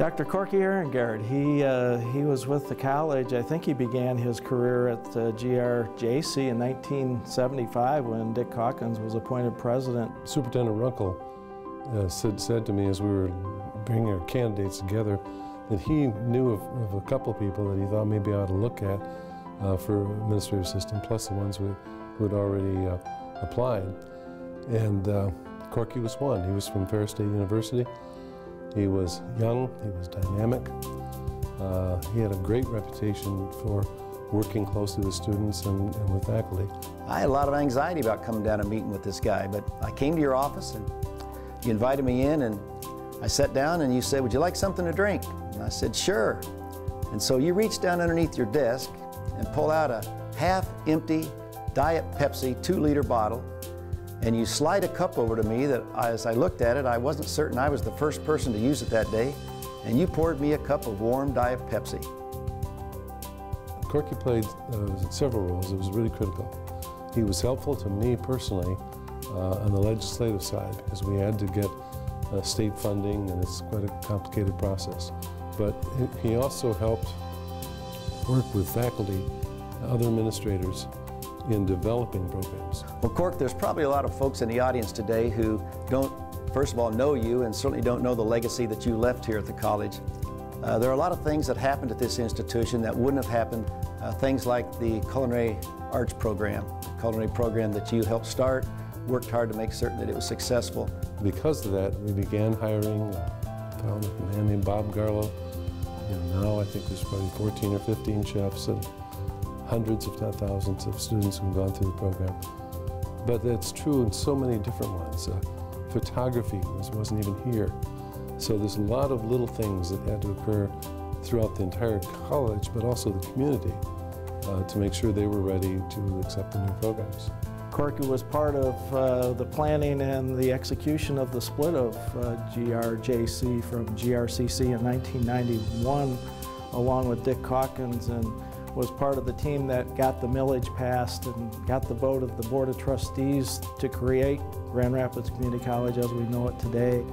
Dr. Corky Eringaard, he was with the college. I think he began his career at GRCC in 1975 when Dick Hawkins was appointed president. Superintendent Runkle said to me as we were bringing our candidates together that he knew of a couple of people that he thought maybe I ought to look at for administrative assistant, plus the ones who had already applied. And Corky was one. He was from Ferris State University. He was young, he was dynamic. He had a great reputation for working closely with students and with faculty. I had a lot of anxiety about coming down and meeting with this guy, but I came to your office and you invited me in, and I sat down and you said, "Would you like something to drink?" And I said, "Sure." And so you reached down underneath your desk and pull out a half-empty Diet Pepsi 2-liter bottle, and you slide a cup over to me that, as I looked at it, I wasn't certain I was the first person to use it that day, and you poured me a cup of warm Diet Pepsi. Corky played several roles. It was really critical. He was helpful to me personally on the legislative side because we had to get state funding, and it's quite a complicated process. But he also helped work with faculty, other administrators, in developing programs. Well, Cork, there's probably a lot of folks in the audience today who don't, first of all, know you and certainly don't know the legacy that you left here at the college. There are a lot of things that happened at this institution that wouldn't have happened, things like the culinary arts program, that you helped start, worked hard to make certain that it was successful. Because of that, we began hiring, found a man named Bob Garlow, and now I think there's probably 14 or 15 chefs and hundreds, if not thousands, of students who have gone through the program. But that's true in so many different ones. Photography wasn't even here. So there's a lot of little things that had to occur throughout the entire college, but also the community, to make sure they were ready to accept the new programs. Corky was part of the planning and the execution of the split of GRJC from GRCC in 1991, along with Dick Hawkins, and was part of the team that got the millage passed and got the vote of the Board of Trustees to create Grand Rapids Community College as we know it today.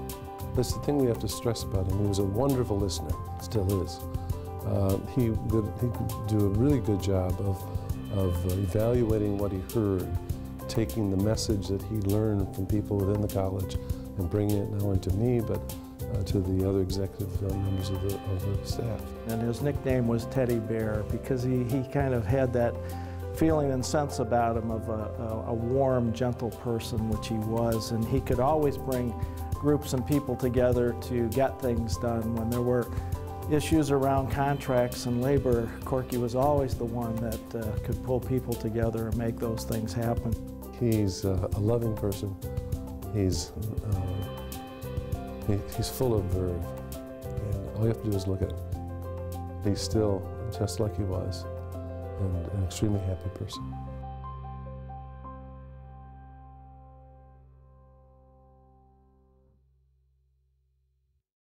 That's the thing we have to stress about him. He was a wonderful listener, still is. He could do a really good job of evaluating what he heard, taking the message that he learned from people within the college and bringing it not only to me, but to the other executive members of the staff. And his nickname was Teddy Bear because he kind of had that feeling and sense about him of a warm, gentle person, which he was, and he could always bring groups and people together to get things done. When there were issues around contracts and labor, Corky was always the one that could pull people together and make those things happen. He's a loving person. He's full of verve, and all you have to do is look at him. He's still just like he was, and an extremely happy person.